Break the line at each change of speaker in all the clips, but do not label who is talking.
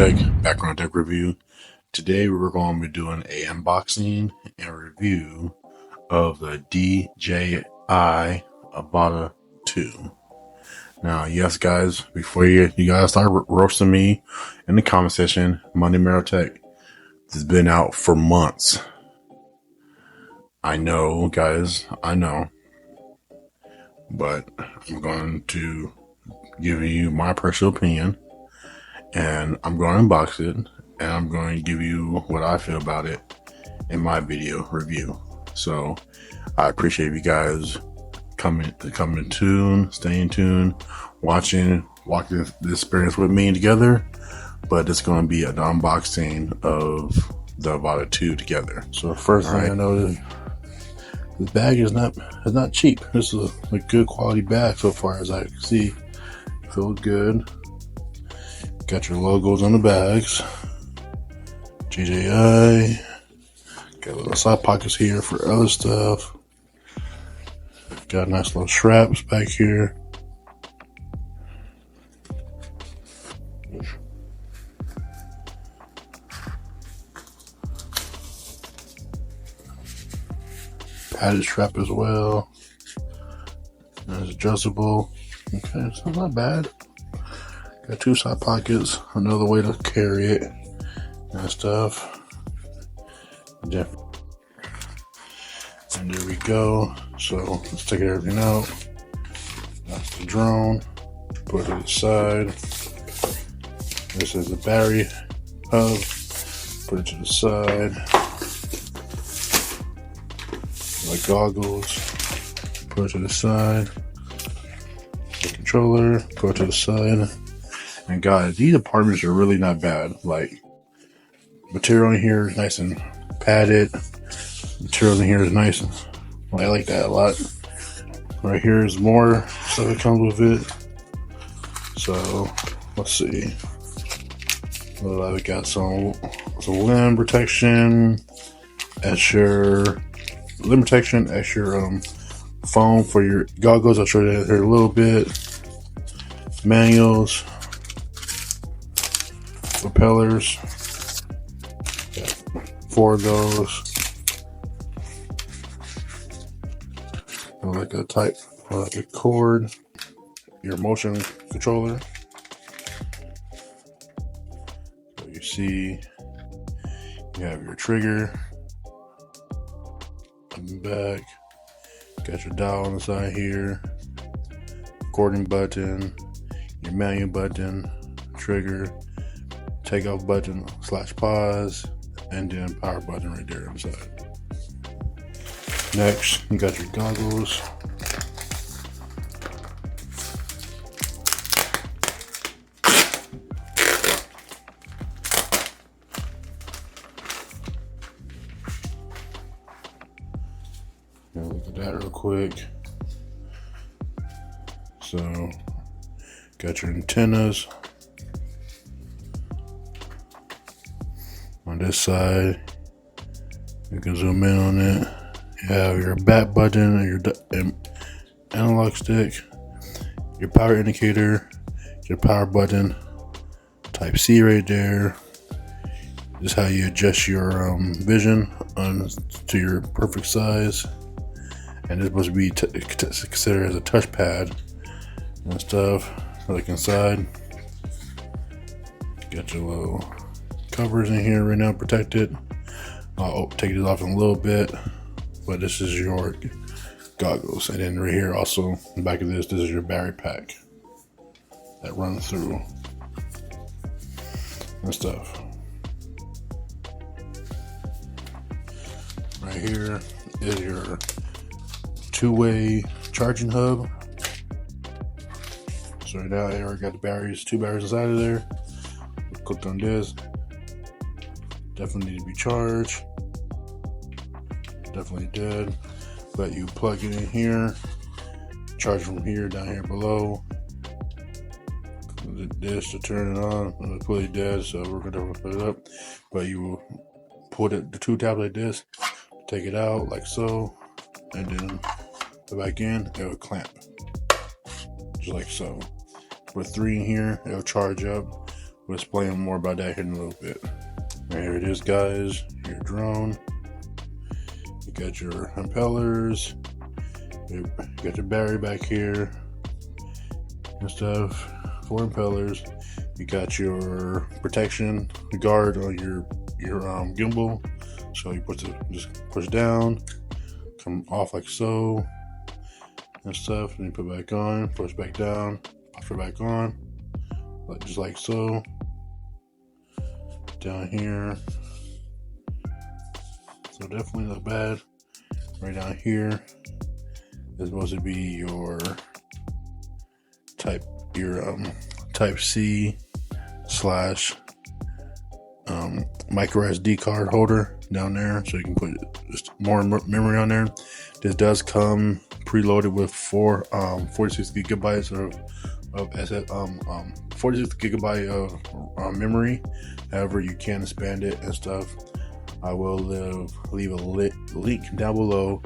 Check background deck review. Today we're going to be doing a unboxing and review of the DJI Avata 2. Now, yes guys, before you guys start roasting me in the comment section, Monday Mero Tech has been out for months. I know guys, I know. But I'm going to give you my personal opinion, and I'm going to unbox it, and I'm going to give you what I feel about it in my video review. So I appreciate you guys coming tuned, staying tuned, walking this experience with me together. But it's going to be an unboxing of the Avata 2 together. So the first thing I noticed, the bag is not cheap. This is a good quality bag so far as I can see. Feels good. Got your logos on the bags. DJI. Got little side pockets here for other stuff. Got nice little straps back here. Padded strap as well. And it's adjustable. Okay, so not bad. Got two side pockets, another way to carry it and stuff. Yeah. And there we go. So let's take everything out. That's the drone. Put it to the side. This is the battery hub. Put it to the side. Like goggles. Put it to the side. The controller. Put it to the side. And guys, these apartments are really not bad. Like, material in here is nice and padded. Material in here is nice. And, I like that a lot. Right here is more stuff that comes with it. So, let's see. Well, we got some limb protection, extra limb protection, extra foam for your goggles. I'll show you that here a little bit. Manuals. Propellers, got 4 of those. Like a cord, your motion controller. So you see, you have your trigger on the back. Got your dial on the side here. Recording button, your manual button, trigger. Takeoff button / pause, and then power button right there on the side. Next, you got your goggles. Now look at that real quick. So, got your antennas. On this side, you can zoom in on it. You have your back button and your analog stick, your power indicator, your power button, Type C right there. This is how you adjust your vision to your perfect size. And it's supposed to be considered as a touchpad and stuff. Like inside, got your little covers in here right now, protected. I'll take this off in a little bit, but this is your goggles. And then right here also in the back of this is your battery pack that runs through and stuff. Right here is your 2-way charging hub. So right now I already got the batteries, 2 batteries inside of there. Clicked on this. Definitely need to be charged. Definitely dead. But you plug it in here. Charge from here down here below. This to turn it on. It's completely dead, so we're gonna put it up. But you will put the 2 tabs like this. Take it out like so, and then put it back in. It'll clamp, just like so. Put 3 in here. It'll charge up. We'll explain more about that here in a little bit. And here it is, guys. Your drone. You got your impellers. You got your battery back here and stuff. 4 impellers. You got your protection guard on your gimbal. So you just push down, come off like so, and stuff. And you put back on, push back down, push it back on, just like so. Down here, so definitely not bad. Right down here is supposed to be your type C / micro SD card holder down there, so you can put just more memory on there. This does come preloaded with 46 gigabytes of 46 gigabyte of memory. However, you can expand it and stuff. I will leave a link down below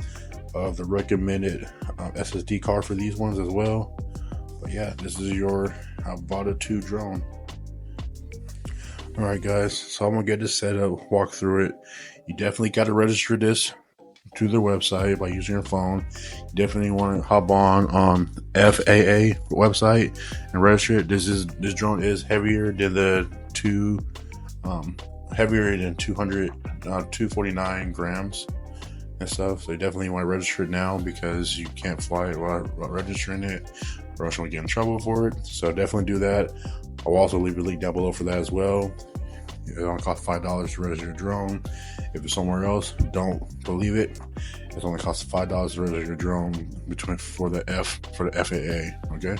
of the recommended SSD card for these ones as well. But yeah, this is your Avata 2 drone. Alright guys, so I'm going to get this set up, walk through it. You definitely got to register this to their website by using your phone. You definitely want to hop on FAA website and register it. This drone is heavier than the heavier than 249 grams and stuff. So you definitely want to register it now, because you can't fly it while registering it, or else you'll get in trouble for it. So definitely do that. I'll also leave a link down below for that as well. It only costs $5 to register your drone. If it's somewhere else, don't believe it. It's only costs $5 to register your drone for the FAA. Okay.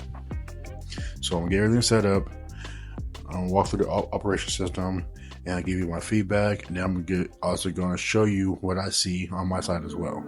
So I'm gonna get everything set up. I'm gonna walk through the operation system, and I'll give you my feedback. And then I'm also gonna show you what I see on my side as well.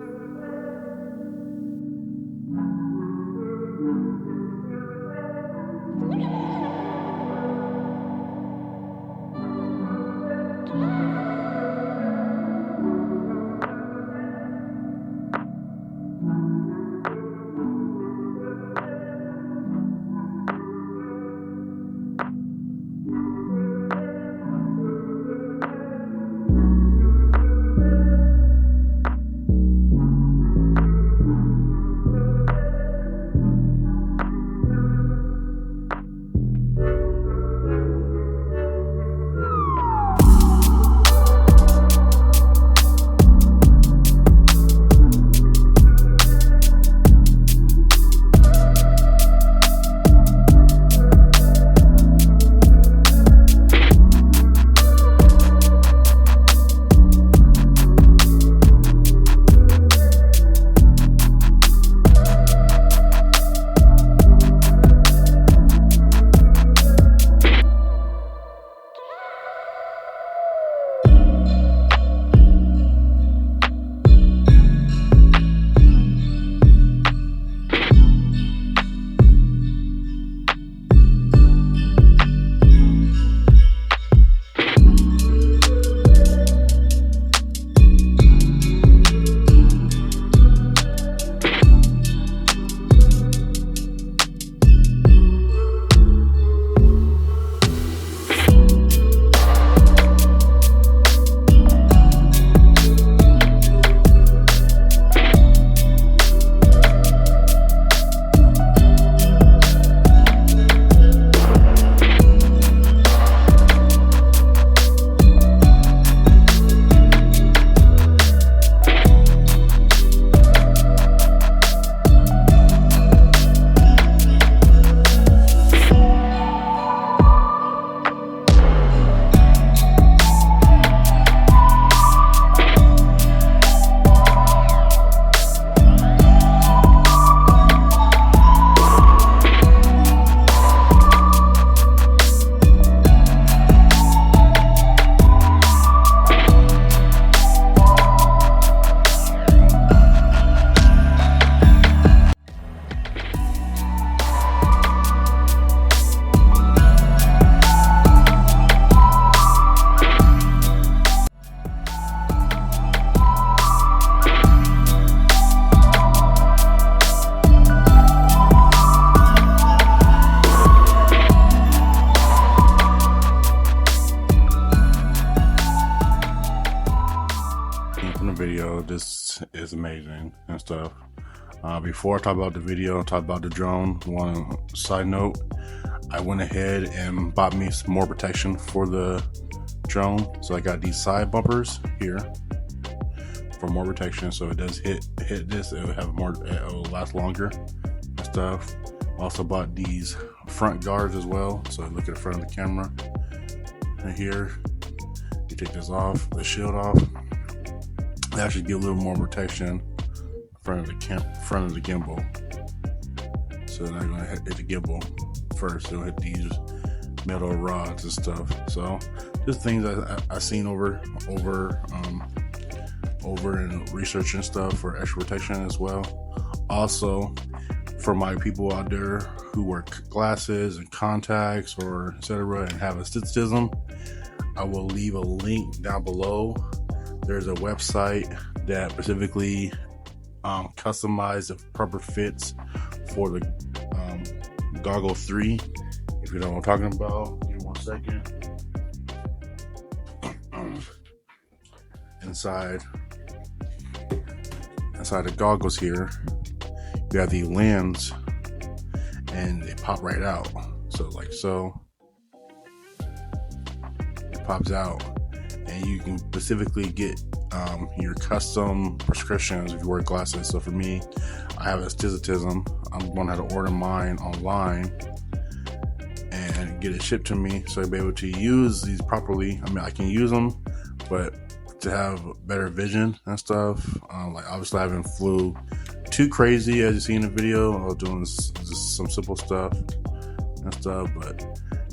is amazing and stuff. Before I talk about the video, talk about the drone, one side note, I went ahead and bought me some more protection for the drone. So I got these side bumpers here for more protection, so it does hit this, it'll last longer and stuff. Also bought these front guards as well, so look at the front of the camera. And here, you take this off, the shield off. They actually get a little more protection in front of the gimbal. So they're gonna hit the gimbal first. They'll hit these metal rods and stuff. So just things I seen over in research and stuff for extra protection as well. Also, for my people out there who wear glasses and contacts or etc. and have astigmatism, I will leave a link down below. There's a website that specifically customizes the proper fits for the Goggle 3. If you know what I'm talking about, give me 1 second. Inside the goggles here, you have the lens, and they pop right out. So like so, it pops out, and you can specifically get your custom prescriptions if you wear glasses. So for me, I have astigmatism. I'm gonna have to order mine online and get it shipped to me, so I'll be able to use these properly. I mean, I can use them, but to have better vision and stuff, like obviously I haven't flew too crazy as you see in the video. I was doing just some simple stuff and stuff, but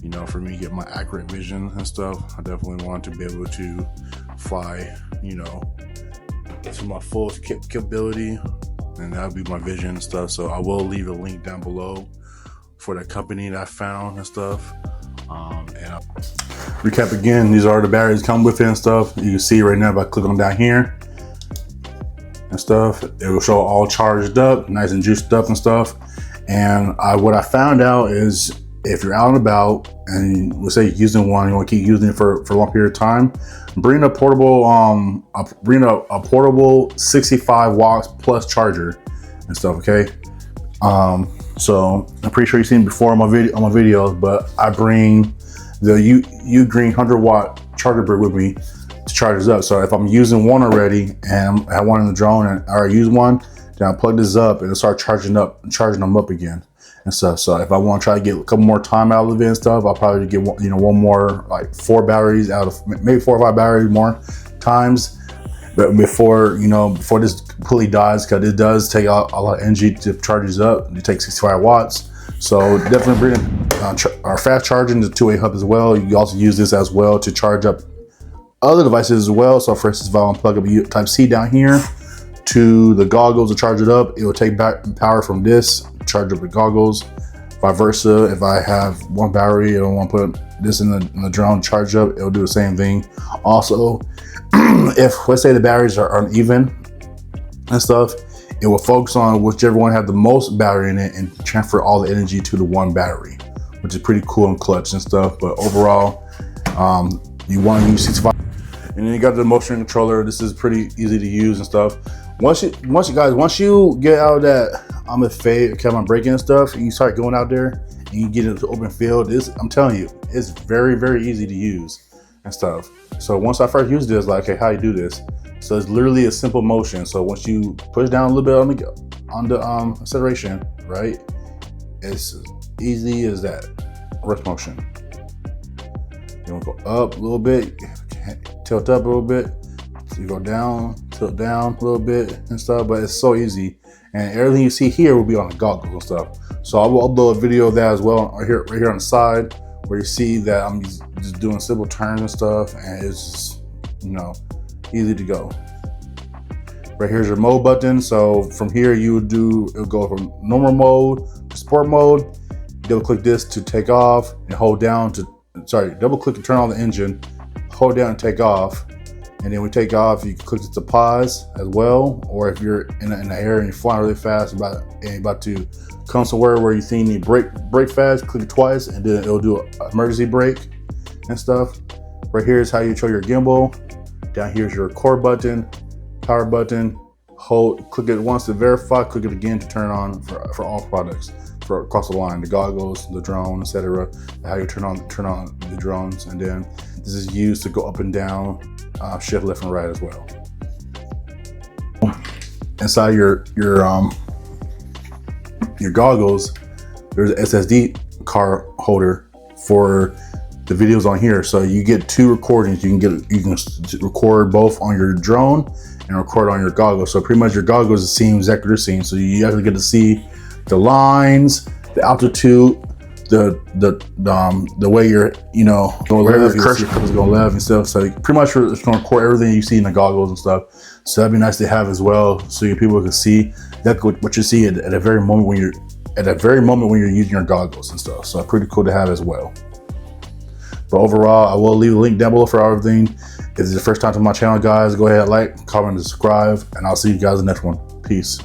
you know, for me to get my accurate vision and stuff, I definitely want to be able to fly, you know, to my full capability, and that'll be my vision and stuff. So I will leave a link down below for the company that I found and stuff. And I'll recap again, these are the batteries come with it and stuff. You can see right now if I click on down here and stuff, it will show all charged up, nice and juiced up and stuff. And what I found out is, if you're out and about and let's say you're using one, you want to keep using it for a long period of time, bring a portable a portable 65 watts plus charger and stuff. Okay. So I'm pretty sure you've seen it before on my videos, but I bring the UGREEN 100-watt charger brick with me to charge this up. So if I'm using one already and I have one in the drone and I already use one, then I plug this up and it'll start charging them up again and stuff. So if I want to try to get a couple more time out of it and stuff, I'll probably get one more, like 4 batteries out of, maybe 4 or 5 batteries more times. But before this completely dies, because it does take a lot of energy to charge these up. It takes 65 watts. So definitely bring our fast charging to 2-way hub as well. You can also use this as well to charge up other devices as well. So for instance, if I want to plug up Type-C down here to the goggles to charge it up, it will take back power from this, charge up the goggles. Vice versa, if I have one battery and I want to put this in the drone, charge up, it'll do the same thing. Also, if let's say the batteries are uneven and stuff, it will focus on whichever one had the most battery in it and transfer all the energy to the one battery, which is pretty cool and clutch and stuff. But overall, you want to use 65. And then you got the motion controller. This is pretty easy to use and stuff. Once you get out of that I'm a fade, kind of braking and stuff, and you start going out there and you get into the open field, I'm telling you, it's very, very easy to use and stuff. So once I first used this, like, okay, how you do this? So it's literally a simple motion. So once you push down a little bit on the acceleration, right? It's easy as that. Reverse motion. You want to go up a little bit, tilt up a little bit. So you go down, tilt down a little bit and stuff, but it's so easy. And everything you see here will be on the goggles and stuff. So I will upload a video of that as well right here on the side, where you see that I'm just doing simple turns and stuff, and it's just, easy to go. Right here's your mode button. So from here it'll go from normal mode to sport mode. Double click this to take off, and double click to turn on the engine, hold down and take off. And then we take off, you can click it to pause as well. Or if you're in the air and you're flying really fast and about to come somewhere where you think you need brake fast, click it twice and then it'll do an emergency brake and stuff. Right here is how you control your gimbal. Down here is your record button, power button,
click it once to verify, click it again to turn on for all products for across the line, the goggles, the drone, etc. How you turn on the drones, and then this is used to go up and down, shift left and right as well. Inside your goggles, there's an SSD card holder for the videos on here. So you get 2 recordings. You can record both on your drone and record on your goggles. So pretty much your goggles is seeing exactly what you're seeing. So you actually get to see the lines, the altitude, the way you're, wherever the cursor is going left and stuff. So pretty much it's going to record everything you see in the goggles and stuff. So that'd be nice to have as well, so people can see that what you see at a very moment when you're using your goggles and stuff. So pretty cool to have as well. But overall, I will leave a link down below for everything. If it's the first time to my channel, guys, go ahead, like, comment, and subscribe, and I'll see you guys in the next one. Peace.